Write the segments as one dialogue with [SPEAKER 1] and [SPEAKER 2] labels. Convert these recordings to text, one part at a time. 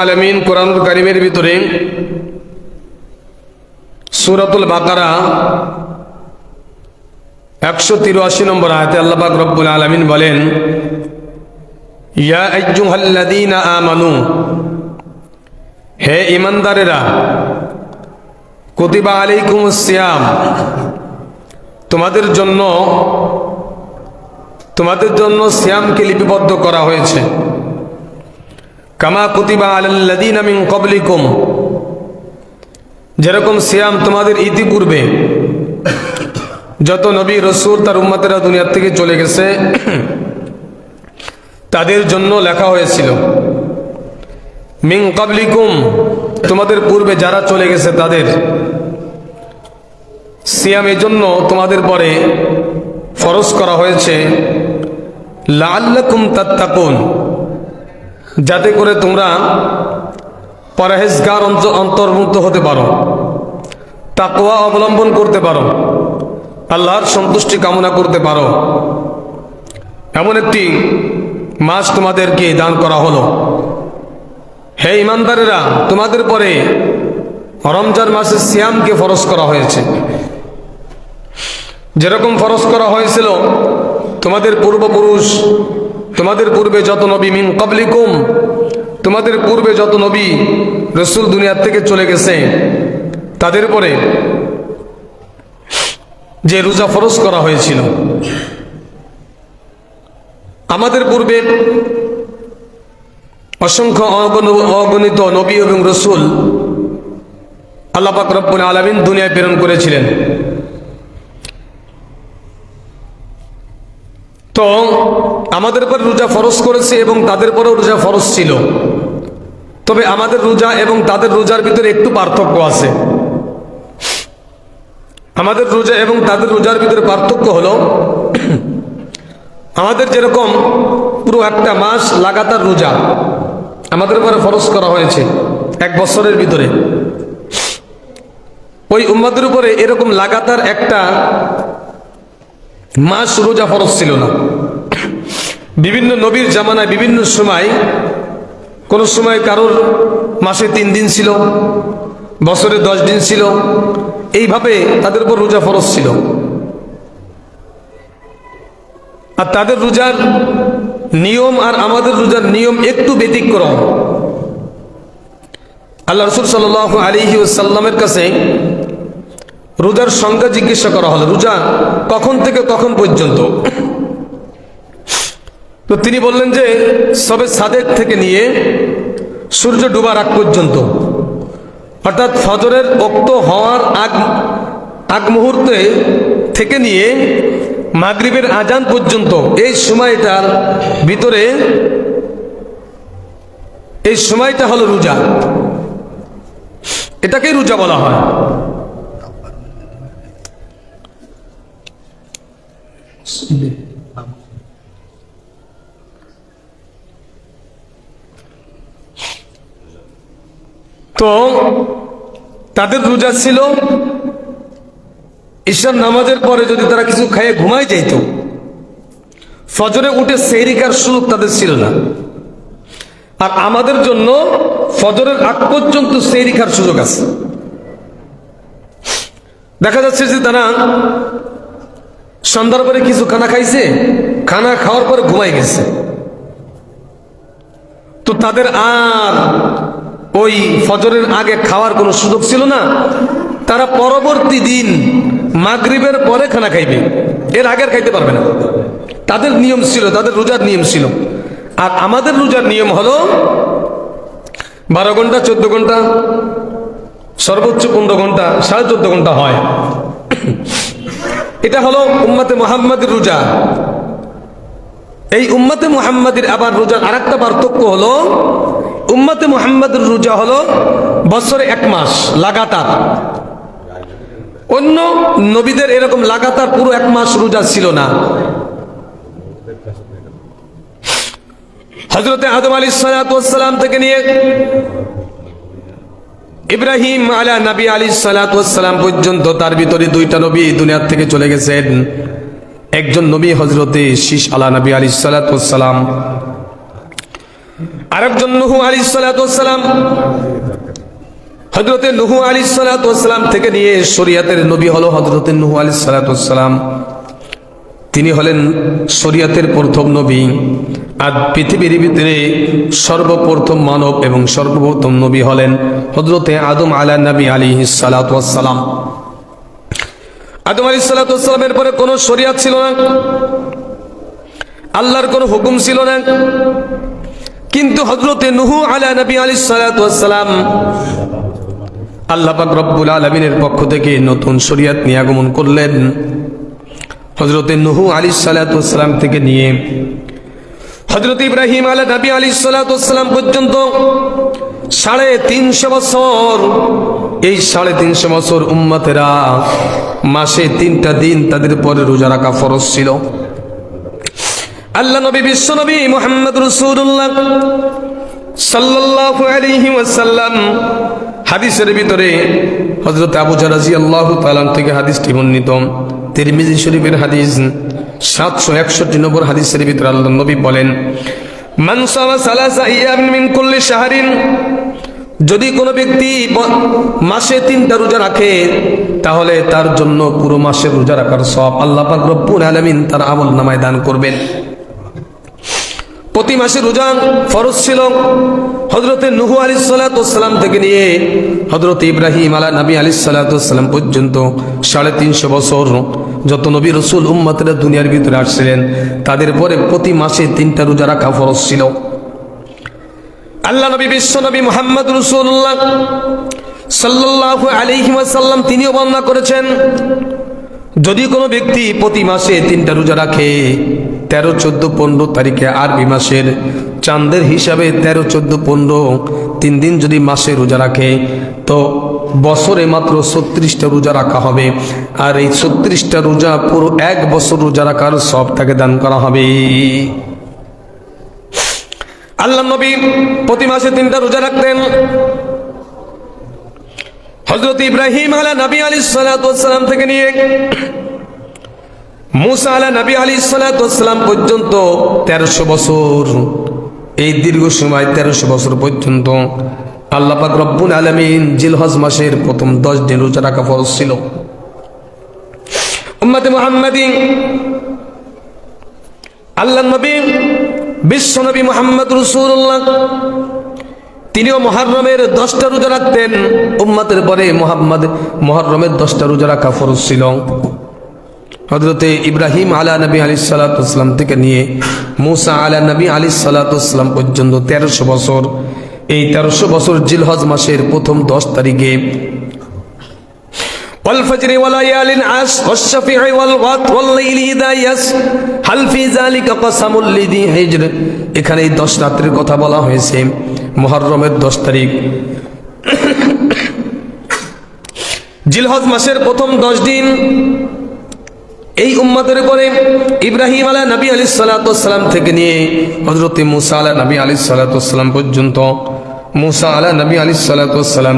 [SPEAKER 1] আলামিন কোরআনুল কারীমের ভিতরে সূরাতুল বাকারা 183 নম্বর আয়াতে আল্লাহ পাক রব্বুল আলামিন বলেন, ইয়া আইয়ুহাল্লাযীনা আমানু, হে ঈমানদারেরা, কুতিবা আলাইকুমুস সিয়াম, তোমাদের জন্য সিয়ামকে লিপিবদ্ধ করা হয়েছে। কামা কুতিবা আলাল্লাযীনা মিন ক্বাবলিকুম, যেরকম সিয়াম তোমাদের ইতিপূর্বে যত নবী রাসূল তার উম্মতেরা দুনিয়া থেকে চলে গেছে তাদের জন্য লেখা হয়েছিল। মিন ক্বাবলিকুম, তোমাদের পূর্বে যারা চলে গেছে তাদের সিয়াম এই জন্য তোমাদের পরে ফরজ করা হয়েছে, লাআল্লাকুম তাত্তাকুন, যাতে করে তোমরা পরহেজগার অন্তর্ভুক্ত হতে পারো, তাকওয়া অবলম্বন করতে পারো, আল্লাহর সন্তুষ্টি কামনা করতে পারো। এমন একটি মাস তোমাদেরকে দান করা হলো। হে ঈমানদারেরা, তোমাদের পরে রমজান মাসে সিয়ামকে ফরজ করা হয়েছে। যেরকম ফরজ করা হয়েছিল তোমাদের পূর্বপুরুষ, তোমাদের পূর্বে যত নবী, মিন ক্বাবলিকুম, তোমাদের পূর্বে যত নবী রাসূল দুনিয়া থেকে চলে গেছে তাদের পরে যে রোজা ফরজ করা হয়েছিল। আমাদের পূর্বে অসংখ্য অগণিত নবী এবং রাসূল আল্লাহ পাক রব্বুল আলামিন দুনিয়ায় প্রেরণ করেছিলেন। তো আমাদের উপর রোজা ফরজ করেছে এবং তাদের পরেও রোজা ফরজ ছিল। তবে আমাদের রোজা এবং তাদের রোজার ভিতরে একটু পার্থক্য আছে। আমাদের রোজা এবং তাদের রোজার ভিতরে পার্থক্য হলো, আমাদের যেরকম পুরো একটা মাস লাগাতার রোজা আমাদের উপরে ফরজ করা হয়েছে এক বছরের ভিতরে, ওই উম্মতের উপরে এরকম লাগাতার একটা মাস রোজা ফরজ ছিল না। বিভিন্ন নবীর জামানায় বিভিন্ন সময়, কোন সময় কারোর মাসে 3 দিন ছিল, বছরে 10 দিন ছিল, এইভাবে তাদের উপর রোজা ফরজ ছিল। আর তাদের রোজার নিয়ম আর আমাদের রোজার নিয়ম একটু ব্যতিক্রম। আল্লাহ রাসূল সাল্লাল্লাহু আলাইহি ওয়াসাল্লামের কাছে রোজার সংখ্যা জিজ্ঞাসা করা হলো, রোজা কখন থেকে কখন পর্যন্ত? তো তিনি বললেন যে সবে সাদেক থেকে নিয়ে সূর্য ডুবার আগ পর্যন্ত, অর্থাৎ ফজরের ওক্ত হওয়ার আগ মুহূর্তে থেকে নিয়ে মাগরিবের আজান পর্যন্ত এই সময়টার ভিতরে, এই সময়টা হলো রোজা। এটাকেই রোজা বলা হয়। তো তাদের রোজা ছিল ঈশার নামাজের পরে যদি তারা কিছু খেয়ে ঘুমায় যাইত, ফজরে উঠে সেহরি খাওয়ার সুযোগ তাদের ছিল না। আর আমাদের জন্য ফজরের আগ পর্যন্ত সেহরি খাওয়ার সুযোগ আছে। দেখা যাচ্ছে যে তারা সন্ধ্যার পরে কিছু খানা খাইছে, খানা খাওয়ার পরে ঘুমাই গেছে, তো তাদের আর ওই ফজরের আগে খাওয়ার কোনো সুযোগ ছিল না। তারা পরবর্তী দিন মাগরিবের পরে খানা খাইবে, এর আগে খাইতে পারবে না। তাদের নিয়ম ছিল, তাদের রোজার নিয়ম ছিল। আর আমাদের রোজার নিয়ম হলো 12 ঘন্টা, 14 ঘন্টা, সর্বোচ্চ 15 ঘন্টা, 14.5 ঘন্টা হয়। এটা হলো উম্মতে মুহাম্মাদের রোজা। এই উম্মতে মুহাম্মাদের আবার রোজার আরেকটা পার্থক্য হলো, উম্মতে মুহাম্মাদের রোজা হলো বছরে 1 মাস লাগাতার। অন্য নবীদের এরকম লাগাতার পুরো 1 মাস রোজা ছিল না। হযরতে আদম আলাইহিস সালাতু ওয়াস সালাম থেকে নিয়ে ইব্রাহিম আলা নবী আলাইহিস সালাতু ওয়াস সালাম পর্যন্ত তার ভিতরে 2টা নবী দুনিয়া থেকে চলে গেছেন। একজন নবী হযরতে শীশ আলা নবী আলাইহিস সালাতু ওয়াস সালাম, আরেকজন নূহ আলাইহিস সালাতু ওয়াস সালাম, হযরতে নূহ আলাইহিস সালাতু ওয়াস সালাম থেকে নিয়ে শরীয়তের নবী হলো হযরতে নূহ আলাইহিস সালাতু ওয়াস সালাম। তিনি হলেন শরীয়তের প্রথম নবী। আর পৃথিবীর ভিতরে সর্বপ্রথম মানব এবং সর্বপ্রথম নবী হলেন হযরতে আদম আলা নবী আলাইহিস সালাতু ওয়াস সালাম। আদম আলাইহিস সালাতু ওয়াস সালামের পরে কোনো শরীয়ত ছিল না, আল্লাহর কোনো হুকুম ছিল না। কিন্তু হযরতে নূহ আলা নবী আলাইহিস সালাতু ওয়াস সালাম আল্লাহ পাক রব্বুল আলামিনের পক্ষ থেকে নতুন শরীয়ত নিয়ে আগমন করলেন। হযরতে নূহ আলাইহিস সালাতু ওয়াস সালাম থেকে নিয়ে হযরত ইব্রাহিম আলা নবী আলাইহিস সালাতু ওয়াস সালাম পর্যন্ত 350 বছর, এই 350 বছর উম্মতেরা মাসে 3টা দিন তাদের পরে রোজা রাখা ফরজ ছিল। আল্লাহ নবী বিশ্ব নবী মুহাম্মদ রাসূলুল্লাহ সাল্লাল্লাহু আলাইহি ওয়াসাল্লাম হাদিসের ভিতরে হযরত আবু যর রাদিয়াল্লাহু তাআলা থেকে হাদিসটি বর্ণিত, তিরমিজি শরীফের হাদিস 761 নম্বর হাদিসের ভিতরে আল্লাহ নবী বলেন, মান সামা সালাসা আইয়ামিন মিন কুল্লি শাহরিন, যদি কোনো ব্যক্তি মাসে 3টা রোজা রাখে তাহলে তার জন্য পুরো মাসের রোজা রাখার সওয়াব আল্লাহ পাক রব্বুল আলামিন তার আমলনামায় দান করবেন। প্রতি মাসে রোজা ফরজ ছিল হযরতে নূহ আলাইহিস সালাতু ওয়াস সালাম থেকে নিয়ে হযরতে ইব্রাহিম আলা নবী আলাইহিস সালাতু ওয়াস সালাম পর্যন্ত 350 বছর যত নবী রাসূল উম্মতেরা দুনিয়ার ভিতরে আসছিলেন তাদের পরে প্রতি মাসে 3টা রোজা রাখা ফরজ ছিল। আল্লাহ নবী বিশ্ব নবী মুহাম্মদ রাসূলুল্লাহ সাল্লাল্লাহু আলাইহি ওয়াসাল্লাম তিনিও বর্ণনা করেছেন, যদি কোনো ব্যক্তি প্রতি মাসে 3টা রোজা রাখে 13, 14, 15 তারিখে আরবি মাসের চাঁদের হিসাবে 13, 14, 15 3 দিন যদি মাসে রোজা রাখে তো বছরে মাত্র 36টা রোজা রাখা হবে। আর এই 36টা রোজা পুরো 1 বছর রোজা রাখার সওয়াব তাকে দান করা হবে। আল্লাহ নবী প্রতি মাসে 3টা রোজা রাখতেন। হযরত ইব্রাহিম আলা নবী আলাইহিস সালাতু ওয়াস সালাম থেকে নিয়ে মুসা আলা নবী আলাইহিস সালাতু ওয়াস সালাম পর্যন্ত 1300 বছর, এই দীর্ঘ সময় 1300 বছর পর্যন্ত আল্লাহ পাক রব্বুল আলামিন জিলহজ মাসের প্রথম 10 দিন রোজা রাখা ফরজ ছিল। উম্মতে মুহাম্মাদী আল্লাহ নবী বিশ্ব নবী মুহাম্মদ রাসূলুল্লাহ তিনিও মুহররমের 10টা রোজা রাখতেন। উম্মতের পরে মুহররমের 10টা রোজা রাখা ফরজ ছিল। হযরতে ইব্রাহিম আলা নবী আলাইহিস সালাতু ওয়াস সালাম থেকে নিয়ে মুসা আলা নবী আলাইহিস সালাতু ওয়াস সালাম পর্যন্ত 1300 বছর, এই 1300 বছর জিলহজ মাসের প্রথম 10 তারিখে ওয়াল ফজরি ওয়া লায়ালিন আশ ওয়াশ শাফিঈ ওয়াল ওয়াত ওয়াল লাইলি ইযা ইয়াস হাল ফি যালিকা কাসামুল লিযি হিজর, এখানে এই 10 রাতের কথা বলা হয়েছে। মুহররমের 10 তারিখ জিলহজ মাসের প্রথম 10 দিন এই উম্মতের পরে ইব্রাহিম আলা নবী আলাইহিস সালাতু ওয়াস সালাম থেকে নিয়ে হযরত মুসা আলা নবী আলাইহিস সালাতু ওয়াস সালাম পর্যন্ত, মুসা আলা নবী আলাইহিস সালাতু ওয়াস সালাম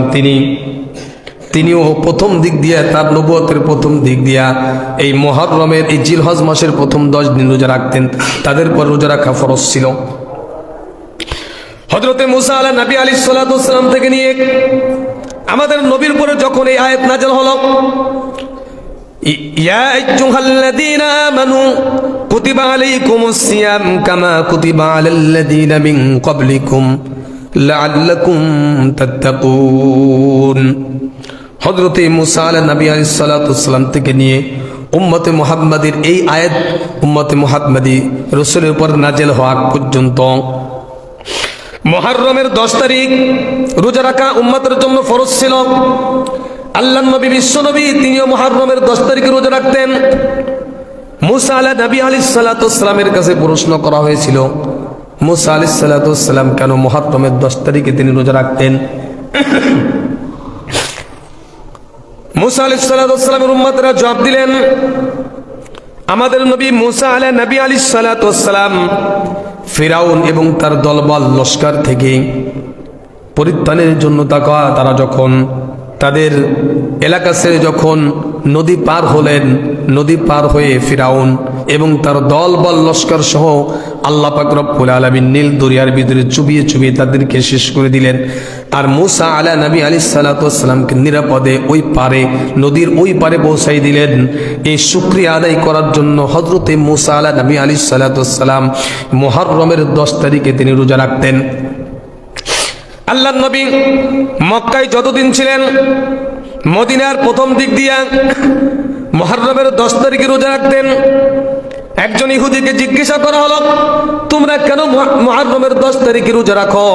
[SPEAKER 1] তিনিও প্রথম দিক দিয়া তার নবুয়তের প্রথম দিক দিয়া এই মুহররমের এই জিলহজ মাসের প্রথম 10 দিন রোজা রাখতেন, তাদের পর রোজা রাখা ফরজ ছিল। হযরত মুসা আলা নবী আলাইহিস সালাতু ওয়াস সালাম থেকে নিয়ে আমাদের নবীর উপরে যখন এই আয়াত নাযিল হলো, ইয়া আইয়ুহাল্লাযীনা আমানু কুতিবা আলাইকুমুস সিয়াম কামা কুতিবা আলাল্লাযীনা মিন ক্বাবলিকুম লাআল্লাকুম তাত্তাকুন। হযরত মুসা আলা নবী আলাইহিস সালাতু ওয়াস সালাম থেকে নিয়ে উম্মতে মুহাম্মাদের এই আয়াত উম্মতে মুহাম্মাদি রাসূলের উপর নাযিল হওয়া পর্যন্ত মুহররমের 10 তারিখ রোজা রাখা উম্মতের জন্য ফরজ ছিল। আল্লাহর নবী বিশ্ব নবী তিনিও মুহররমের 10 তারিখে রোজা রাখতেন। মুসা আলা নবী আলাইহিস সালাতু ওয়াস সালামের কাছে প্রশ্ন করা হয়েছিল, মুসা আলাইহিস সালাতু ওয়াস সালাম কেন মুহররমের 10 তারিখে তিনি রোজা রাখতেন? মুসা আলাইহিস সালাতু ওয়াস সালামের উম্মতরা জবাব দিলেন, আমাদের নবী মুসা আলা নবী আলাইহিস সালাতু ওয়াস সালাম ফিরাউন এবং তার দলবল লস্কর থেকে পরিত্রাণের জন্য তারা যখন তাদের এলাকা ছেড়ে যখন নদী পার হলেন, নদী পার হয়ে ফিরাউন এবং তার দল বল লস্কর সহ আল্লাহ পাক রব্বুল আলামিন নীল দরিয়ার ভিতরে চুবিয়ে চুবিয়ে তাদেরকে শেষ করে দিলেন। আর মূসা আলা নবী আলাইহিস সালাতু ওয়াস সালামকে নিরাপদে ওই পারে, নদীর ওই পারে পৌঁছাই দিলেন। এই শুকরিয়া আদায় করার জন্য হযরতে মূসা আলা নবী আলাইহিস সালাতু ওয়াস সালাম মুহররমের 10 তারিখে তিনি রোজা রাখতেন। আল্লাহর নবী মক্কায় যতদিন ছিলেন, মদিনার প্রথম দিক দিয়া মুহররমের 10 তারিখে রোজা রাখতেন। একজন ইহুদিকে জিজ্ঞাসা করা হলো, তোমরা কেন মুহররমের 10 তারিখে রোজা রাখো?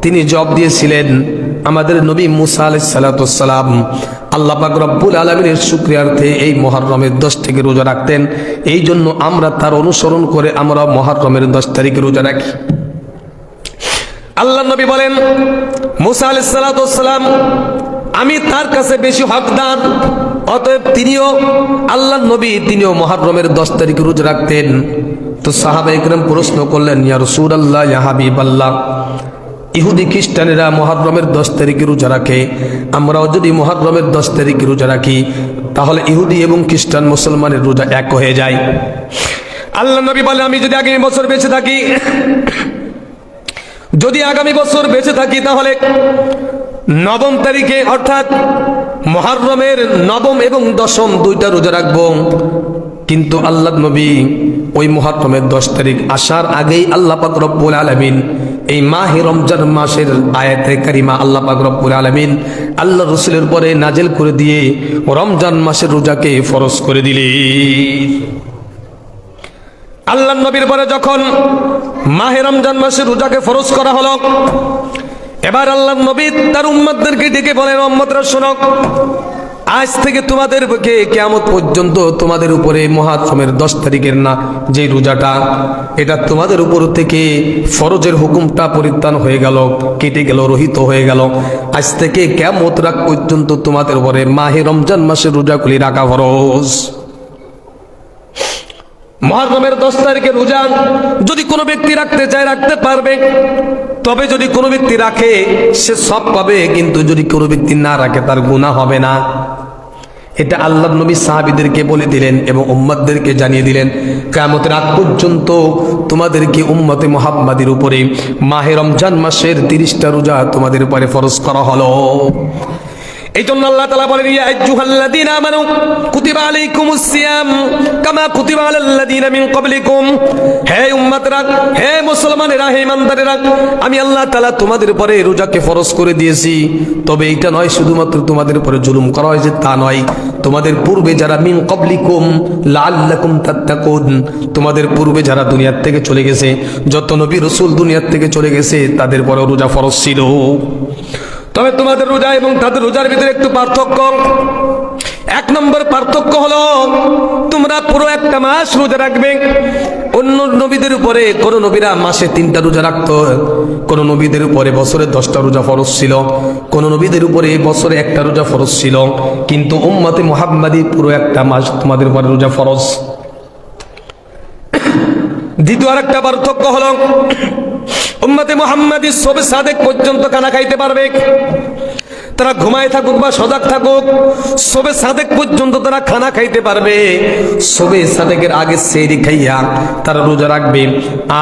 [SPEAKER 1] তিনি জবাব দিয়েছিলেন, আমাদের নবী মূসা আলাইহিস সালাতু ওয়াস সালাম আল্লাহ পাক রব্বুল আলামিনের শুকরিয়ার্থে এই মুহররমের 10 থেকে রোজা রাখতেন, এই জন্য আমরা তার অনুসরণ করে আমরা মুহররমের 10 তারিখে রোজা রাখি। আল্লাহ নবী বলেন, মূসা আলাইহিস সালাতু ওয়াস সালাম আমি তার কাছে বেশি হকদার, অতএব তিনিও আল্লাহ নবী তিনিও মুহররমের 10 তারিখে রোজা রাখতেন। তো সাহাবায়ে কেরাম প্রশ্ন করলেন, ইয়া রাসূলুল্লাহ, ইয়া হাবিবাল্লাহ, ইহুদি খ্রিস্টানেরা মুহররমের 10 তারিখে রোজা রাখে, আমরাও যদি মুহররমের 10 তারিখে রোজা রাখি তাহলে ইহুদি এবং খ্রিস্টান মুসলমানের রোজা এক হয়ে যায়। আল্লাহ নবী বলেন, আমি যদি আগামী বছর বেঁচে থাকি, তাহলে 9 তারিখে অর্থাৎ মুহররমের 9 এবং 10 দুইটা রোজা রাখবো। কিন্তু আল্লাহ নবী ওই মুহররমের 10 তারিখ আসার আগেই আল্লাহ পাক রব্বুল আলামিন এই মাহে রমজান মাসের আয়াতে কারিমা আল্লাহ পাক রব্বুল আলামিন আল্লাহ রাসূলের পরে নাজিল করে দিয়ে রমজান মাসের রোজাকে ফরজ করে দিলেন। আল্লাহ নবীর পরে যখন মাহে রমজান মাসের রোজাকে ফরজ করা হলো, এবার আল্লাহ নবী তার উম্মতদেরকে ডেকে বলেন, উম্মতরা শোনো, আজ থেকে তোমাদেরকে কিয়ামত পর্যন্ত তোমাদের উপরে মুহররমের 10 তারিখের না যে রোজাটা, এটা তোমাদের উপর থেকে ফরজের হুকুমটা পরিত্রাণ হয়ে গেল, কেটে গেল, রহিত হয়ে গেল। আজ থেকে কিয়ামত রাত পর্যন্ত তোমাদের উপরে মাহে রমজান মাসের রোজাগুলি রাখা ফরজ। মুহররমের 10 তারিখের রোজা যদি কোনো ব্যক্তি রাখতে চায় রাখতে পারবে, তবে যদি কোনো ব্যক্তি রাখে সে সব পাবে, কিন্তু যদি কোনো ব্যক্তি না রাখে তার গুনাহ হবে না। এটা আল্লাহ নবী সাহাবীদেরকে বলে দিলেন এবং উম্মতদেরকে জানিয়ে দিলেন, কিয়ামতের আগ পর্যন্ত তোমাদেরকে উম্মতে মুহাম্মাদের উপরে মাহে রমজান মাসের 30টা রোজা তোমাদের উপরে ফরজ করা হলো। এই জন্য আল্লাহ তাআলা বলেন, ইয়া আইয়ুহাল্লাযীনা আমানু কুতিবা আলাইকুমুস সিয়াম কামা কুতিবা আলাল্লাযীনা মিন ক্বাবলিকুম। হে উম্মতরা, হে মুসলমানেরা, হে ইমানদারেরা, আমি আল্লাহ তাআলা তোমাদের উপরে রোজাকে ফরজ করে দিয়েছি। তবে এটা নয় শুধুমাত্র তোমাদের উপরে জুলুম করা হয়েছে তা নয়, তোমাদের পূর্বে যারা মিন ক্বাবলিকুম লাআল্লাকুম তাত্তাকুন, তোমাদের পূর্বে যারা দুনিয়ার থেকে চলে গেছে, যত নবী রাসূল দুনিয়ার থেকে চলে গেছে তাদের উপরে রোজা ফরজ ছিল। তবে তোমাদের রোজা এবং তাদের রোজার ভিতরে একটু পার্থক্য। 1 নম্বর পার্থক্য হলো, তোমরা পুরো একটা মাস রোজা রাখবে। অন্য নবীদের উপরে কোন নবীরা মাসে 3টা রোজা রাখতো, কোন নবীদের উপরে বছরে 10টা রোজা ফরজ ছিল, কোন নবীদের উপরে বছরে 1টা রোজা ফরজ ছিল, কিন্তু উম্মতে মুহাম্মাদি পুরো একটা মাস তোমাদের উপরে রোজা ফরজ। দ্বিতীয় আরেকটা পার্থক্য হলো, উম্মতে মুহাম্মাদি সবে সাদেক পর্যন্ত খানা খাইতে পারবে। তারা ঘুমায় থাকুক বা সজাগ থাকুক, সবে সাদেক পর্যন্ত তারা খানা খাইতে পারবে। সবে সাদেকের আগে সেহরি খাইয়া তারা রোজা রাখবে,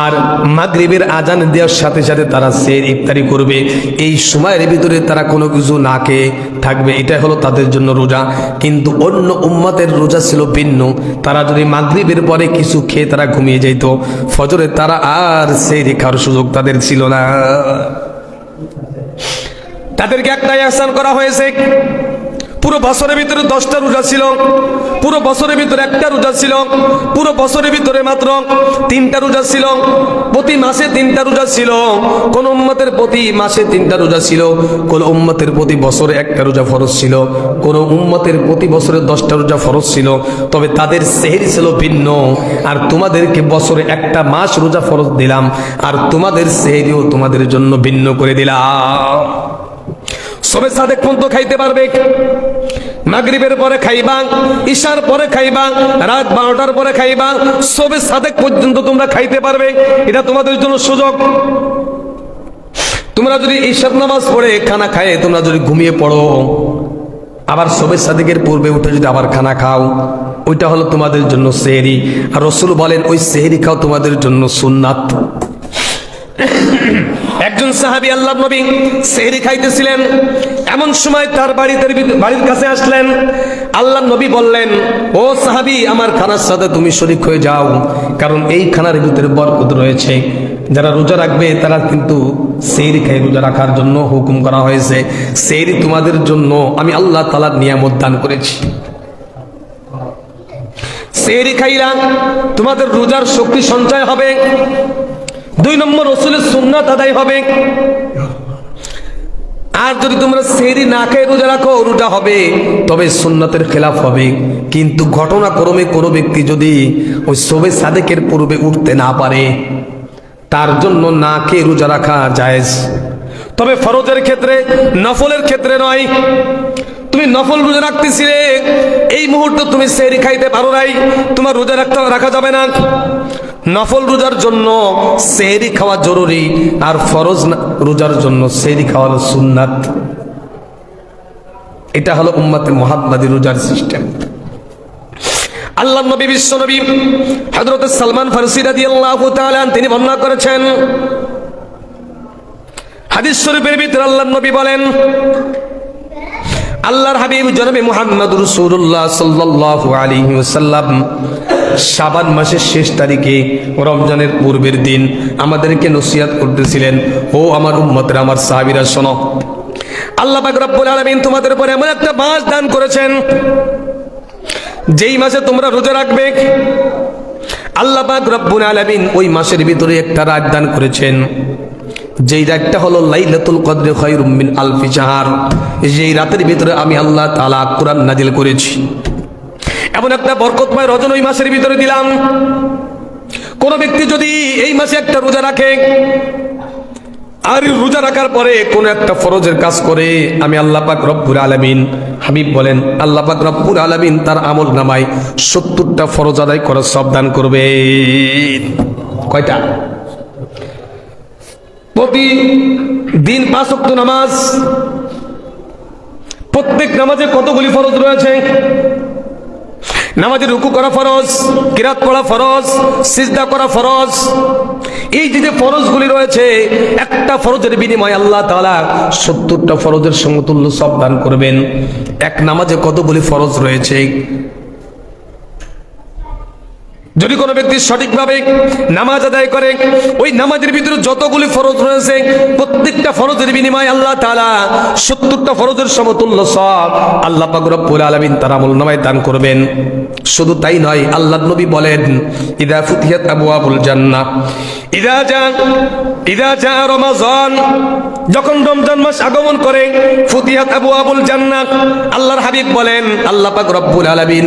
[SPEAKER 1] আর মাগরিবের আজান দেওয়ার সাথে সাথে তারা সেহরি ইফতারি করবে। এই সময়ের ভিতরে তারা কোনো কিছু না খেয়ে থাকবে, এটাই হলো তাদের জন্য রোজা। কিন্তু অন্য উম্মতের রোজা ছিল ভিন্ন। তারা যদি মাগরিবের পরে কিছু খেয়ে তারা ঘুমিয়ে যেত, ফজরে তারা আর সেহরি খাওয়ার সুযোগ তাদের ছিল না। তাদেরকে একটা ইহসান করা হয়েছে, পুরো বছরের ভিতরে 10টা রোজা ছিল, পুরো বছরের ভিতরে 1টা রোজা ছিল, পুরো বছরের ভিতরে মাত্র 3টা রোজা ছিল, প্রতি মাসে 3টা রোজা ছিল। কোন উম্মতের প্রতি মাসে 3টা রোজা ছিল, কোন উম্মতের প্রতি বছরে 1টা রোজা ফরজ ছিল, কোন উম্মতের প্রতি বছরে 10টা রোজা ফরজ ছিল। তবে তাদের সেহরি ছিল ভিন্ন। আর তোমাদেরকে বছরে 1টা মাস রোজা ফরজ দিলাম, আর তোমাদের সেহরিও তোমাদের জন্য ভিন্ন করে দিলাম। সবে সাদেক পর্যন্ত খাইতে পারবে, মাগরিবের পরে খাইবা, ইশার পরে খাইবা, রাত 12টার পরে খাইবা, সবে সাদেক পর্যন্ত তোমরা খাইতে পারবে। এটা তোমাদের জন্য সুযোগ। তোমরা যদি ইশার নামাজ পড়ে খানা খায় তোমরা যদি ঘুমিয়ে পড়ো, আবার সবে সাদেকের পূর্বে উঠে যদি আবার খানা খাও, ওইটা হলো তোমাদের জন্য সেহরি। আর রাসূল বলেন ওই সেহরি খাও তোমাদের জন্য সুন্নাত। একজন সাহাবী আল্লাহর নবী সেহরি খাইতেছিলেন, এমন সময় তার বাড়ির কাছে আসলেন। আল্লাহর নবী বললেন, ও সাহাবী, আমার খানার সাথে তুমি শরীক হয়ে যাও, কারণ এই খানার ভিতরে বরকত রয়েছে। যারা রোজা রাখবে তারা কিন্তু সেহরি খাই রোজা রাখার জন্য হুকুম করা হয়েছে। সেহরি তোমাদের জন্য আমি আল্লাহ তাআলার নিয়ামত দান করেছি। সেহরি খাইলা তোমাদের রোজার শক্তি সঞ্চয় হবে। 2 নম্বর, রাসূলের সুন্নাত আদায় হবে। আর যদি তোমরা সেহরি না খেয়ে রোজা রাখো, রোজা হবে তবে সুন্নাতের খেলাফ হবে। কিন্তু ঘটনাক্রমে কোনো ব্যক্তি যদি ওই শবে সাদেকের পূর্বে উঠতে না পারে, তার জন্য না খেয়ে রোজা রাখা জায়েজ। তবে ফরজের ক্ষেত্রে, নফলের ক্ষেত্রে নয়। তুমি নফল রোজা রাখতেছিলে, এই মুহূর্তে তুমি সেহরি খাইতে পারো নাই, তোমার রোজা রাখা যাবে না। নফল রোজার জন্য সেহরি খাওয়া জরুরি, আর ফরজ রোজার জন্য সেহরি খাওয়া হলো সুন্নাত। এটা হলো উম্মতে মুহাম্মাদি রোজার সিস্টেম। আল্লাহর নবী, বিশ্ব নবী হযরত সালমান ফারসি রাদিয়াল্লাহু তাআলা তিনি বর্ণনা করেছেন, হাদিস শরীফের ভিতরে আল্লাহর নবী বলেন, আল্লাহর হাবিব জনাবে মুহাম্মদ রাসূলুল্লাহ সাল্লাল্লাহু আলাইহি ওয়াসাল্লাম শাবান মাসের শেষ তারিখে রমজানের পূর্বের দিন আমাদেরকে নসিহত করতেছিলেন, ও আমার উম্মতরা, আমার সাহাবীরা শোনো, আল্লাহ পাক রব্বুল আলামিন তোমাদের উপর এমন একটা মাস দান করেছেন যেই মাসে তোমরা রোজা রাখবে। আল্লাহ পাক রব্বুল আলামিন ওই মাসের ভিতরে একটা রাত দান করেছেন, যেই রাতটা হলো লাইলাতুল কদর খায়রুম মিন আলফি শাহর। যেই রাতের ভিতরে আমি আল্লাহ তাআলা কোরআন নাজিল করেছি। এমন একটা বরকতময় রজন ওই মাসের ভিতরে দিলাম। কোন ব্যক্তি যদি এই মাসে একটা রোজা রাখে, আর রোজা রাখার পরে কোন একটা ফরজের কাজ করে, আমি আল্লাহ পাক রব্বুল আলামিন, হাবিব বলেন আল্লাহ পাক রব্বুল আলামিন তার আমল নামায় 70টা ফরজ আদায় করার সব দান করবে। কয়টা? প্রতিদিন 5 ওয়াক্ত নামাজ। প্রত্যেক নামাজে কতগুলি ফরজ রয়েছে? নামাজে রুকু করা ফরজ, কিরাত পড়া ফরজ, সিজদা করা ফরজ। এই যে ফরজগুলি রয়েছে, একটা ফরজের বিনিময়ে আল্লাহ তাআলা 70টা ফরজের সমতুল্য সব দান করবেন। এক নামাজে কতগুলি ফরজ রয়েছে? যদি কোনো ব্যক্তি সঠিকভাবে নামাজ আদায় করে, ওই নামাজের ভিতরে যতগুলি ফরজ রয়েছে প্রত্যেকটা ফরজের বিনিময়ে আল্লাহ তাআলা 70টা ফরজের সমতুল্য সব আল্লাহ পাক রব্বুল আলামিন তার আমলনামায় দান করবেন। শুধু তাই নয়, আল্লাহর নবী বলেন, ইদা ফুতিহাত আবওয়াবুল জান্নাহ, ইদা জা রমাজান, যখন রমজান মাস আগমন করে, ফুতিহাত আবওয়াবুল জান্নাহ, আল্লাহর হাবিব বলেন আল্লাহ পাক রব্বুল আলামিন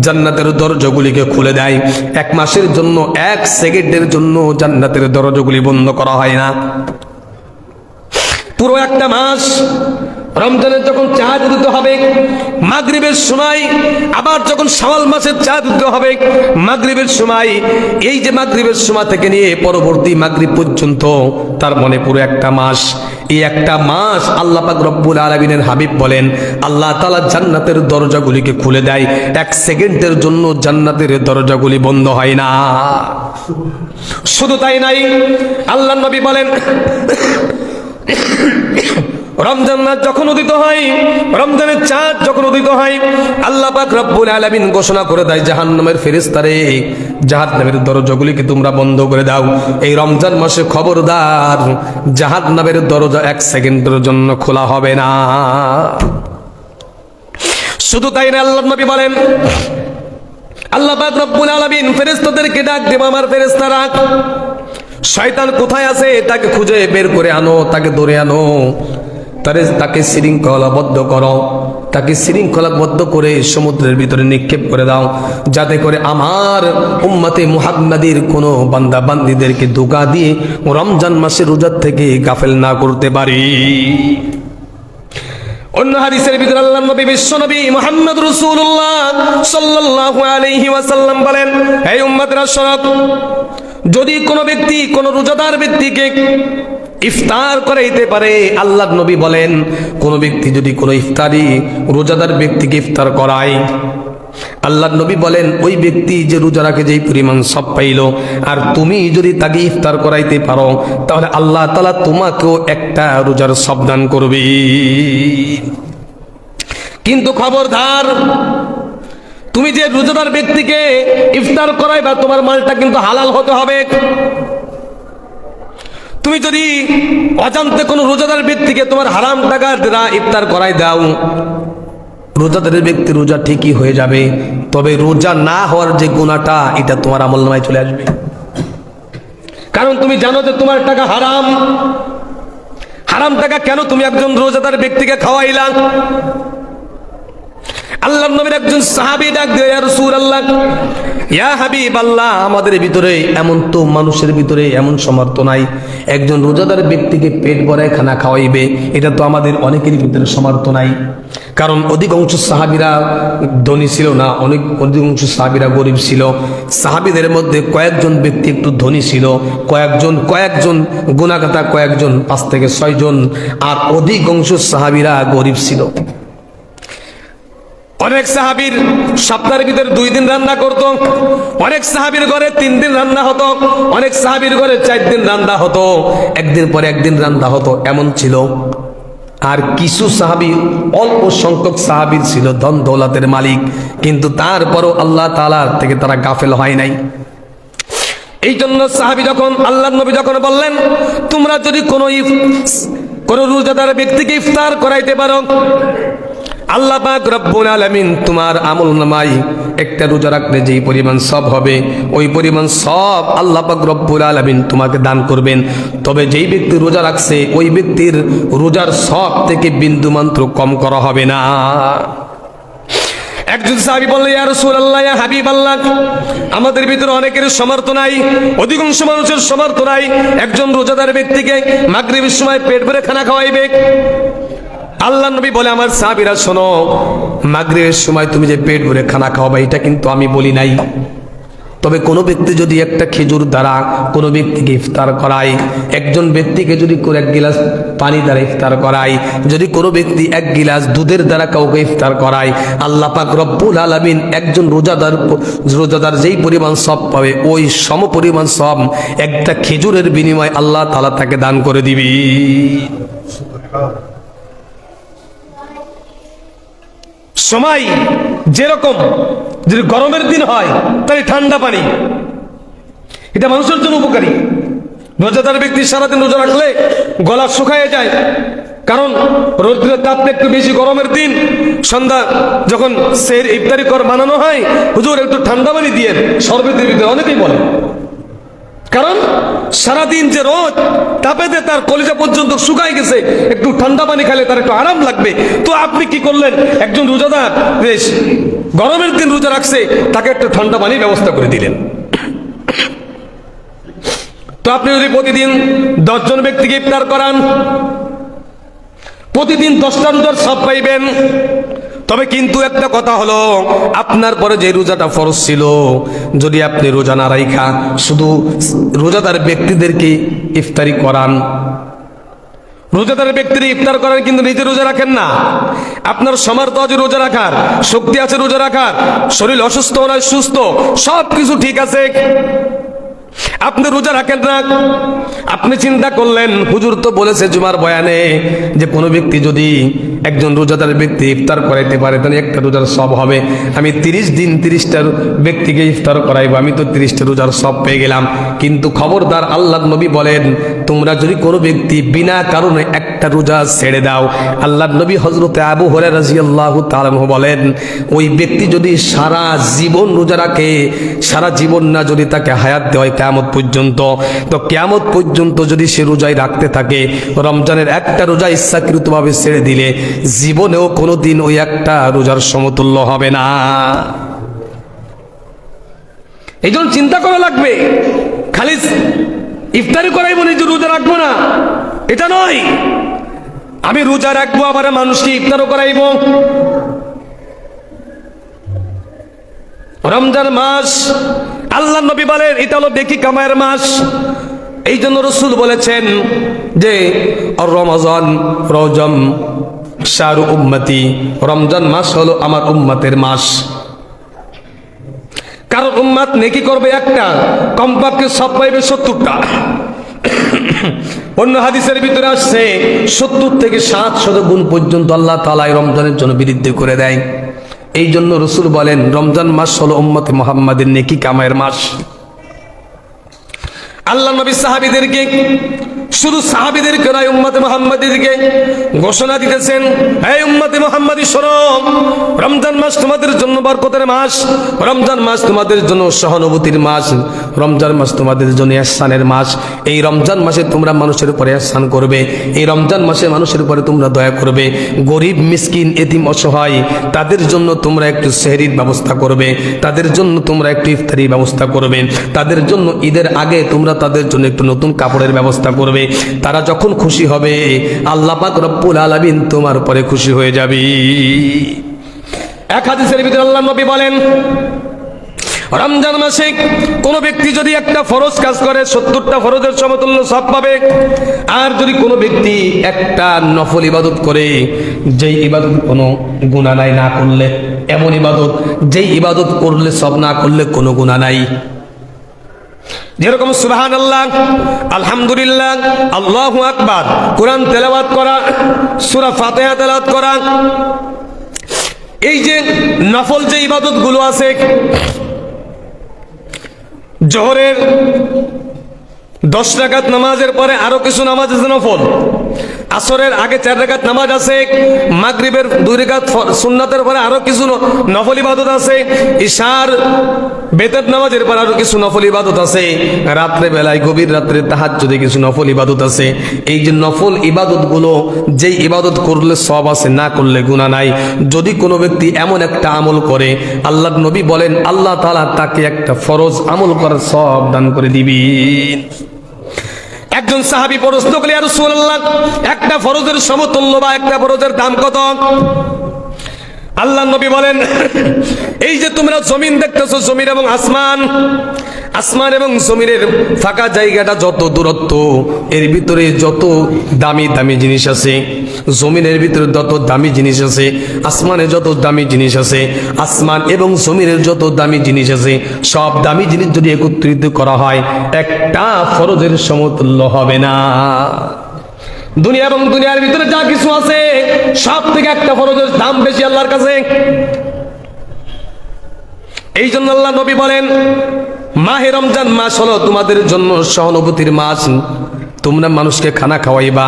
[SPEAKER 1] জান্নাতের দরজাগুলিকে খুলে দেয়। 1 মাসের জন্য, 1 সেকেন্ডের জন্য জান্নাতের দরজাগুলি বন্ধ করা হয় না। পুরো একটা মাস রমজানের যখন চাঁদ উদিত হবে মাগরিবের সময়, আবার যখন শাওয়াল মাসের চাঁদ উদিত হবে মাগরিবের সময়, এই যে মাগরিবের সময় থেকে নিয়ে পরবর্তী মাগরিব পর্যন্ত, তার মানে পুরো একটা মাস। এই একটা মাস আল্লাহ পাক রব্বুল আলামিনের হাবিব বলেন আল্লাহ তাআলা জান্নাতের দরজাগুলিকে খুলে দেয়। 1 সেকেন্ডের জন্য জান্নাতের দরজাগুলি বন্ধ হয় না। শুধু তাই নাই, আল্লাহর নবী বলেন রমজান মাস যখন উদিত হয়, রমজানের চাঁদ যখন উদিত হয়, আল্লাহ পাক রব্বুল আলামিন ঘোষণা করে দেয় জাহান্নামের ফেরেশতারে, জাহান্নামের দরজাগুলিকে তোমরা বন্ধ করে দাও। এই রমজান মাসে খবরদার জাহান্নামের দরজা 1 সেকেন্ডের জন্য খোলা হবে না। শুধু তাই না, আল্লাহর নবী বলেন আল্লাহ পাক রব্বুল আলামিন ফেরেশতাদেরকে ডাক দেব, আমার ফেরেশতারা, শয়তান কোথায় আছে তাকে খুঁজে বের করে আনো, তাকে ধরে আনো, তাকে শৃঙ্খলাবদ্ধ করো, তাকে শৃঙ্খলাবদ্ধ করে সমুদ্রের ভিতরে নিক্ষেপ করে দাও, যাতে করে আমার উম্মতে মুহাম্মাদির কোনো বান্দা বান্দীদেরকে ধোঁকা দিয়ে রমজান মাসের রোজার থেকে গাফেল না করতে পারি। অন্য হাদিসের ভিতরে আল্লাহর নবী বিশ্ব নবী মুহাম্মদ রাসূলুল্লাহ সাল্লাল্লাহু আলাইহি ওয়াসাল্লাম বলেন, হে উম্মতরা শোনো, যদি কোনো ব্যক্তি কোনো রোজাদার ব্যক্তিকে ইফতার করাইতে পারে, আল্লাহর নবী বলেন কোন ব্যক্তি যদি কোনো ইফতারি রোজাদার ব্যক্তিকে ইফতার করায়, আল্লাহর নবী বলেন, ওই ব্যক্তি যে রোজা রাখে যেই পরিমাণ সব পাইল, আর তুমি যদি তাকে ইফতার করাইতে পারো তাহলে আল্লাহ তাআলা তোমাকেও একটা রোজার সব দান করবে। কিন্তু খবরদার, তুমি যে রোজাদার ব্যক্তিকে ইফতার করাইবা তোমার মালটা কিন্তু হালাল হতে হবে। তুমি যদি অজান্তে কোনো রোজাদার ব্যক্তিকে তোমার হারাম টাকা দ্বারা ইফতার করাই দাও, রোজাদারের ব্যক্তি রোজা ঠিকই হয়ে যাবে, তবে রোজা না হওয়ার যে গুনাহটা এটা তোমার আমলনামায় চলে আসবে। কারণ তুমি জানো যে তোমার টাকা হারাম। হারাম টাকা কেন তুমি একজন রোজাদার ব্যক্তিকে খাওয়াইলা? আল্লাহর নবীর একজন সাহাবী ডাক দিয়ে, ইয়া রাসূলুল্লাহ, ইয়া হাবিবাল্লাহ, আমাদের ভিতরে এমন তো মানুষের ভিতরে এমন সামর্থ্য নাই একজন রোজাদার ব্যক্তিকে পেট ভরায় খানা খাওয়াইবে, এটা তো আমাদের অনেকের ভিতরে সামর্থ্য নাই। কারণ অধিকাংশ সাহাবীরা ধনী ছিল না, অধিকাংশ সাহাবীরা গরিব ছিল। সাহাবীদের মধ্যে কয়েকজন ব্যক্তি একটু ধনী ছিল, কয়েকজন গুনাহগাতা, কয়েকজন 5 থেকে 6 জন, আর অধিকাংশ সাহাবীরা গরিব ছিল। অনেক সাহাবীর সপ্তাহের ভিতরে 2 দিন রান্না করত, অনেক সাহাবীর ঘরে 3 দিন রান্না হতো, অনেক সাহাবীর ঘরে 4 দিন রান্না হতো, একদিন পরে একদিন রান্না হতো, এমন ছিল। আর কিছু সাহাবী, অল্প সংখ্যক সাহাবী ছিল ধন দৌলতের মালিক, কিন্তু তারপরও আল্লাহ তাআলার থেকে তারা গাফেল হয় নাই। এই জন্য সাহাবী যখন, আল্লাহর নবী যখন বললেন, তোমরা যদি কোনো রোজাদার ব্যক্তিকে ইফতার করাইতে পারো, আল্লাহ পাক রব্বুল আলামিন তোমার আমলনামায় একটা রোজা রাখলে যেই পরিমাণ সব হবে, ওই পরিমাণ সব আল্লাহ পাক রব্বুল আলামিন তোমাকে দান করবেন। তবে যেই ব্যক্তি রোজা রাখছে ওই ব্যক্তির রোজার সব থেকে বিন্দু মাত্র কম করা হবে না। একজন সাহাবী বললেন, ইয়া রাসূলুল্লাহ, ইয়া হাবিবাল্লাহ, আমাদের ভিতরে অনেকের সামর্থ্য নাই, অধিকাংশ মানুষের সামর্থ্য নাই একজন রোজাদার ব্যক্তিকে মাগরিবের সময় পেট ভরে খানা খাওয়াইবে। আল্লাহ নবী বলে, আমার সাহাবীরা শোনো, মাগরিবের সময় তুমি যে পেট ভরে খানা খাওয়াবে এটা কিন্তু আমি বলি নাই। তবে কোনো ব্যক্তি যদি একটা খেজুর দ্বারা কোনো ব্যক্তিকে ইফতার করায়, একজন ব্যক্তিকে যদি করে 1 গিলাস পানি দ্বারা ইফতার করায়, যদি কোনো ব্যক্তি 1 গিলাস দুধের দ্বারা কাউকে ইফতার করায়, আল্লাহ পাক রব্বুল আলামিন একজন রোজাদার যেই পরিমাণ সব পাবে ওই সম পরিমাণ সব একটা খেজুরের বিনিময়ে আল্লাহ তাআলা তাকে দান করে দিবি। সময় যেরকম, যদি গরমের দিন হয় তাহলে ঠান্ডা পানি, এটা মানুষের জন্য উপকারী। রোজাদার ব্যক্তি সারাদিন রোজা রাখলে গলা শুকায় যায়, কারণ রোদ্রের তাপটা একটু বেশি। গরমের দিন সন্ধ্যা যখন সেহর ইফতারি বানানো হয়, হুজুর একটু ঠান্ডা পানি দিয়ে শরবতের ভিতরে, অনেকেই বলে, কারণ সারাদিন যে রোদ তাপেতে তার কলিজা পর্যন্ত শুকায় গেছে, একটু ঠান্ডা পানি খেলে তার একটু আরাম লাগবে। তো আপনি কি করলেন, একজন রোজাদার বেশ গরমের দিন রোজা রাখছে, তাকে একটু ঠান্ডা পানির ব্যবস্থা করে দিলেন। তো আপনি যদি প্রতিদিন 10 জন ব্যক্তিকে ইফতার করান, প্রতিদিন 10টা রোজার সব পাইবেন। তবে কিন্তু একটা কথা হলো, আপনার পরে যে রোজাটা ফরজ ছিল, যদি আপনি রোজা না রাখা শুধু রোজাদার ব্যক্তিদেরকে ইফতারি করান, রোজাদার ব্যক্তির ইফতার করান কিন্তু নিজে রোজা রাখেন না, আপনার সামর্থ্য আছে রোজা রাখার, শক্তি আছে রোজা রাখার, শরীর অসুস্থ নয় সুস্থ, সব কিছু ঠিক আছে, আপনি রোজা রাখেন না, আপনি চিন্তা করলেন হুজুর তো বলেছে জুমার বয়ানে যে কোনো ব্যক্তি যদি একজন রোজাদার ব্যক্তি ইফতার করাইতে পারে তাহলে একটা রোজার সব হবে, আমি 30 দিন 30টা ব্যক্তিকে ইফতার করাইবো, আমি তো 30টা রোজার সব পেয়ে গেলাম। কিন্তু খবরদার, আল্লাহর নবী বলেন, তোমরা যদি কোনো ব্যক্তি বিনা কারণে একটা রোজা ছেড়ে দাও, আল্লাহর নবী হযরতে আবু হুরায়রা রাদিয়াল্লাহু তাআলা বলেন, ওই ব্যক্তি যদি সারা জীবন রোজা রাখে, সারা জীবন না যদি তাকে হায়াত দেওয়া হয় কিয়ামত পর্যন্ত, তো কিয়ামত পর্যন্ত যদি সে রোজায় রাখতে থাকে, রমজানের একটা রোজা ইচ্ছাকৃতভাবে ছেড়ে দিলে জীবনেও কোনোদিন ওই একটা রোজার সমতুল্য হবে না। এই জন্য চিন্তা করা লাগবে, খালি ইফতারি করাইবো নিজে রোজা রাখবো না এটা নয়, আমি রোজা রাখবো আবার মানুষকে ইফতারও করাইবো। রমজান মাস আল্লাহ নবী বলেন এটা হলো নেকি কামায়ের মাস। এই জন্য রাসূল বলেছেন যে রমজান শাহরু উম্মতি, রমজান মাস হলো আমার উম্মতের মাস। কারো উম্মাত নেকি করবে একটা, কমপক্ষে সব পাইবে 70টা। অন্য হাদিসের ভিতরে আসছে 70 থেকে 700 গুণ পর্যন্ত আল্লাহ তাআলা এই রমজানের জন্য বৃদ্ধি করে দেয়। এই জন্য রাসূল বলেন রমজান মাস হলো উম্মতে মুহাম্মাদের নেকি কামাইয়ের মাস। আল্লাহ নবী সাহাবীদেরকে, শুধু সাহাবীদেরকে নয়, উম্মতে মুহাম্মাদীদেরকে ঘোষণা দিতেছেন, হে উম্মতে মুহাম্মাদী শোনো, রমজান মাস তোমাদের জন্য বরকতের মাস, রমজান মাস তোমাদের জন্য সহানুভূতির মাস, রমজান মাস তোমাদের জন্য ইহসানের মাস। এই রমজান মাসে তোমরা মানুষের উপরে ইহসান করবে, এই রমজান মাসে মানুষের উপরে তোমরা দয়া করবে, গরিব মিসকিন এতিম অসহায় তাদের জন্য তোমরা একটু সেহরির ব্যবস্থা করবে, তাদের জন্য তোমরা একটু ইফতারির ব্যবস্থা করবে, তাদের জন্য ঈদের আগে তোমরা তাদের জন্য একটু নতুন কাপড়ের ব্যবস্থা করবে। তারা যখন খুশি হবে আল্লাহ পাক রব্বুল আলামিন তোমার উপরে খুশি হয়ে যাবে। এক হাদিসের ভিতরে আল্লাহ নবী বলেন রমজান মাসে কোন ব্যক্তি যদি একটা ফরজ কাজ করে 70টা ফরজের সমতুল্য সওয়াব পাবে। আর যদি কোনো ব্যক্তি একটা নফল ইবাদত করে, যেই ইবাদত কোনো গুনাহ নাই না করলে, এমন ইবাদত যেই ইবাদত করলে সব, না করলে কোনো গুনাহ নাই, যেরকম সুবহানাল্লাহ, আলহামদুলিল্লাহ, আল্লাহু আকবার, কোরআন তেলাওয়াত করা, সূরা ফাতিহা তেলাওয়াত করা, এই যে নফল যে ইবাদতগুলো আছে, জোহরের 10 রাকাত নামাজের পরে আরো কিছু নামাজ আছে নফল, আসরের আগে 4 রাকাত নামাজ আছে, মাগরিবের 2 রাকাত সুন্নাতের পরে আরো কিছু নফল ইবাদত আছে, ইশার বেতের নামাজের পর আরো কিছু নফল ইবাদত আছে, রাত্রে বেলায় গভীর রাত্রে তাহাজ্জুদে কিছু নফল ইবাদত আছে। এই যে নফল ইবাদতগুলো, যেই ইবাদত করলে সওয়াব আছে, না করলে গুনাহ নাই। যদি কোনো ব্যক্তি এমন একটা আমল করে, আল্লাহর নবী বলেন আল্লাহ তাআলা তাকে একটা ফরজ আমল করার সওয়াব দান করে দিবেন। একজন সাহাবী প্রশ্ন করলেন, ইয়া রাসূলুল্লাহ, একটা ফরজের সমতুল্য বা একটা ফরজের দাম কত? আল্লাহ নবী বলেন, এই যে তোমরা জমিন দেখতেছো, জমিন এবং আসমান, আসমান এবং জমিনের ফাঁকা জায়গাটা যত দূরত্ব, এর ভিতরে যত দামি দামি জিনিস আছে, জমিনের ভিতরে যত দামি জিনিস আছে, আসমানে যত দামি জিনিস আছে, আসমান এবং জমিনের যত দামি জিনিস আছে, সব দামি জিনিস যদি একত্রিত করা হয় একটা ফরজের সমতুল্য হবে না। দুনিয়া এবং দুনিয়ার ভিতরে যা কিছু আছে সব থেকে একটা ফরজের দাম বেশি আল্লাহর কাছে। এই জন্য আল্লাহ নবী বলেন মাহে রমজান মাস হলো তোমাদের জন্য সহানুভূতির মাস। তোমরা মানুষকে খানা খাওয়াইবা,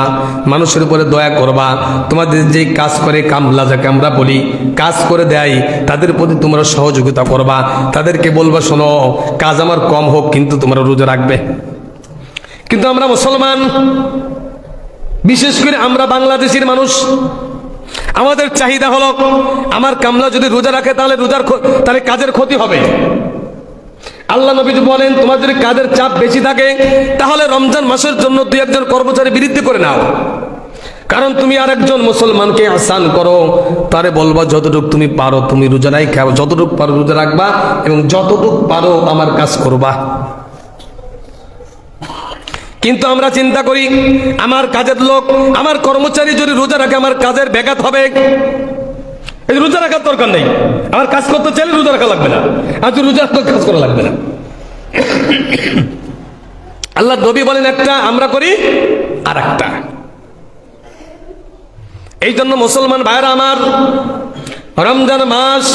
[SPEAKER 1] মানুষের উপরে দয়া করবা, তোমাদের যে কাজ করে কামলা, যাকে আমরা বলি কাজ করে দেয়, তাদের প্রতি তোমরা সহযোগিতা করবা, তাদেরকে বলবা শোনো কাজ আমার কম হোক কিন্তু তোমরা রোজা রাখবে। কিন্তু আমরা মুসলমান, বিশেষ করে আমরা বাংলাদেশের মানুষ, আমাদের চাহিদা হলো আমার কামলা যদি রোজা রাখে তাহলে কাজের ক্ষতি হবে। আল্লাহ নবী বলেন তোমার যদি কাজের চাপ বেশি থাকে তাহলে রমজান মাসের জন্য 2-1 কর্মচারী বৃদ্ধি করে নাও। কারণ তুমি আরেকজন মুসলমানকে আহসান করো, তারে বলবা যতটুকু তুমি পারো তুমি রোজা রাখো, যতটুকু পারো রোজা রাখবা এবং যতটুকু পারো আমার কাজ করবা। কিন্তু আমরা চিন্তা করি আমার কাজের লোক, আমার কর্মচারী যদি রোজা রাখে আমার কাজের ব্যাঘাত হবে। এই রোজা রাখার দরকার নেই, আমার কাজ করতে চাইলে রোজা রাখা লাগবে না, আর তুই রোজা রাখতে কাজ করা লাগবে না। আল্লাহ নবী বলেন একটা, আমরা করি আর একটা। এই জন্য মুসলমান ভাইরা আমার, রমজান মাস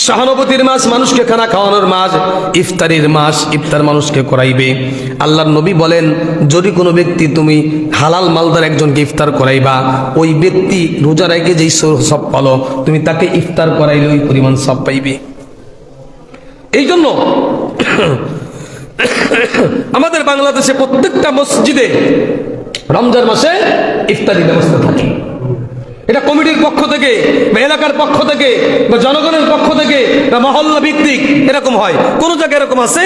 [SPEAKER 1] সহানুভূতির মাস, মানুষকে খানা খাওয়ানোর মাস, ইফতারির মাস, ইফতার মানুষকে করাইবে। আল্লাহর নবী বলেন যদি কোনো ব্যক্তি তুমি হালাল মালদার একজনকে ইফতার করাইবা, ওই ব্যক্তি রোজা রেখে যেই সব পালো তুমি তাকে ইফতার করাইলে ওই পরিমাণ সব পাইবে। এই জন্য আমাদের বাংলাদেশে প্রত্যেকটা মসজিদে রমজান মাসে ইফতারি ব্যবস্থা থাকে। এটা কমিটির পক্ষ থেকে বা এলাকার পক্ষ থেকে বা জনগণের পক্ষ থেকে বা মহল্লা ভিত্তিক এরকম হয়। কোন জায়গায় এরকম আছে,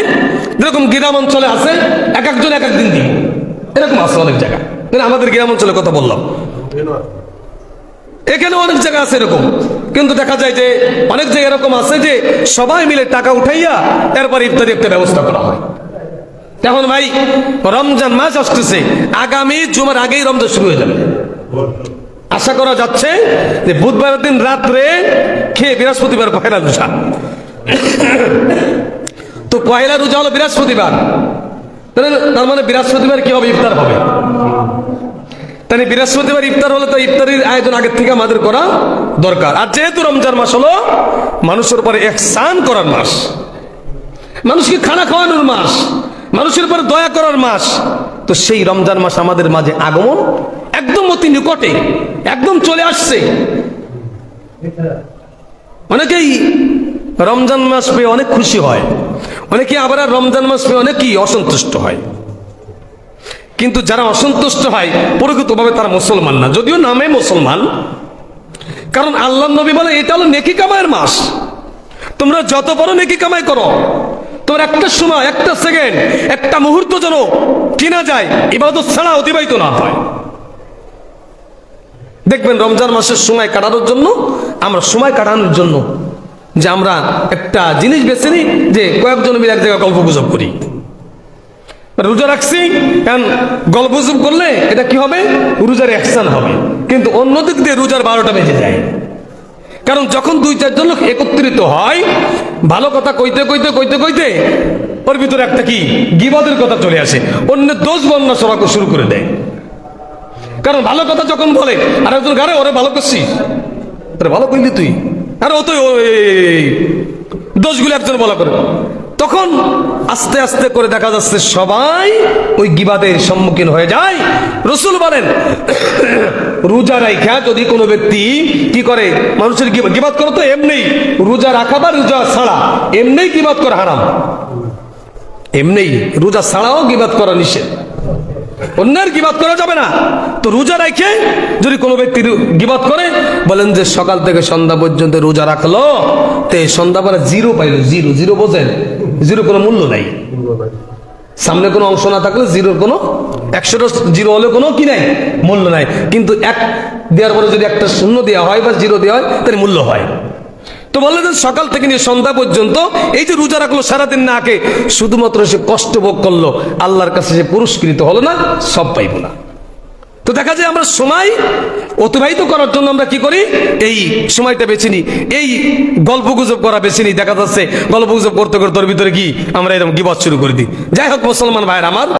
[SPEAKER 1] যেরকম গ্রাম অঞ্চলে আছে এক একজন এক একদিন দিন, এরকম আছে অনেক জায়গা। আমাদের গ্রাম অঞ্চলের কথা বললাম, এখানে অনেক জায়গা আছে এরকম। কিন্তু দেখা যায় যে অনেক জায়গায় এরকম আছে যে সবাই মিলে টাকা উঠাইয়া এরপর ইফতারি একটা ব্যবস্থা করা হয়। এখন ভাই রমজান মাস আসতেছে, আগামী জুমার আগেই রমজান শুরু হয়ে যাবে। আশা করা যাচ্ছে যে বুধবারের দিন রাত্রে খেয়ে বৃহস্পতিবার পহেলা রোজা, তো পয়লা রোজা হলো বৃহস্পতিবার, তার মানে বৃহস্পতিবার কি হবে? ইফতার হবে। তাই বৃহস্পতিবার ইফতার হলে তো ইফতারির আয়োজন আগের থেকে আমাদের করা দরকার। আর যেহেতু রমজান মাস হলো মানুষের উপরে ইহসান করার মাস, মানুষকে খানা খাওয়ানোর মাস, মানুষের উপরে দয়া করার মাস, তো সেই রমজান মাস আমাদের মাঝে আগমন একদম অতি নিকটে, একদম চলে আসছে। অনেকেই রমজান মাস পেয়ে অনেক খুশি হয়, অনেকে আবার রমজান মাস পেয়ে অনেকেই অসন্তুষ্ট হয়। কিন্তু যারা অসন্তুষ্ট হয় প্রকৃতভাবে তারা মুসলমান না, যদিও নামে মুসলমান। কারণ আল্লাহ নবী বলে এটা হলো নেকি কামাইয়ের মাস, তোমরা যত বড় নেকি কামাই করো, তোর একটা সময়, একটা সেকেন্ড, একটা মুহূর্ত যেন কিনা যায় ইবাদত ছাড়া অতিবাহিত না হয়। দেখবেন রমজান মাসের সময় কাটানোর জন্য, আমরা সময় কাটানোর জন্য যে আমরা একটা জিনিস বেছে নিই, যে কয়েকজন মিলে এক জায়গায় গল্প গুজব করি। রোজা রাখছি, কারণ গল্প গুজব করলে এটা কি হবে? রোজার ইহসান হবে। কিন্তু অন্যদিক দিয়ে রোজার 12টা বেজে যায়। কারণ যখন 2-4 জন লোক একত্রিত হয়, ভালো কথা কইতে কইতে কইতে কইতে ওর ভিতরে একটা কি গীবতের কথা চলে আসে, অন্যের দোষ বর্ণনা সভা শুরু করে দেয়। কারণ ভালো কথা যখন বলে আর একজন গারে ওরে ভালো করছিস, আরে ভালো করলি তুই, আর ও তো দোষগুলো একজন বলা করে, তখন আস্তে আস্তে করে দেখা যাচ্ছে সবাই ওই গীবাতের সম্মুখীন হয়ে যায়। রাসূল বলেন রোজা রাখা যদি কোনো ব্যক্তি কি করে মানুষের গীবাত করে, তো এমনি রোজা রাখা বা রোজা ছাড়া এমনি গীবাত করা হারাম, এমনি রোজা ছাড়াও গীবাত করা নিষেধ, অন্যের গীবাত করা যাবে না। তো রোজা রেখে যদি কোনো ব্যক্তি গীবাত করে, বলেন যে সকাল থেকে সন্ধ্যা পর্যন্ত রোজা রাখলো, তে সন্ধ্যা পরে জিরো পাইলো, জিরো, জিরো বোঝেন, জিরো কোনো মূল্য নাই। সামনে কোনো অংশ না থাকলে জিরোর কোনো, 100টা জিরো হলে কোনো কি নাই, মূল্য নাই। কিন্তু 1 দেওয়ার পরে যদি একটা শূন্য দেওয়া হয় বা জিরো দেওয়া হয় তাহলে মূল্য হয়। তো বললেন যে সকাল থেকে নিয়ে সন্ধ্যা পর্যন্ত এই যে রোজা রাখলো, সারাদিন না খেয়ে শুধুমাত্র সে কষ্ট ভোগ করলো, আল্লাহর কাছে সে পুরস্কৃত হলো না, সব পাইব না। তো দেখা যায় আমরা সময় অতিবাহিত করার জন্য আমরা কি করি, এই সময়টা বেছে নিই, এই গল্প গুজব করা বেছে নিই। দেখা যাচ্ছে গল্প গুজব করতে করতে তোর ভিতরে কি আমরা এরকম গীবত শুরু করে দিই। যাই হোক মুসলমান ভাইয়ের আমার,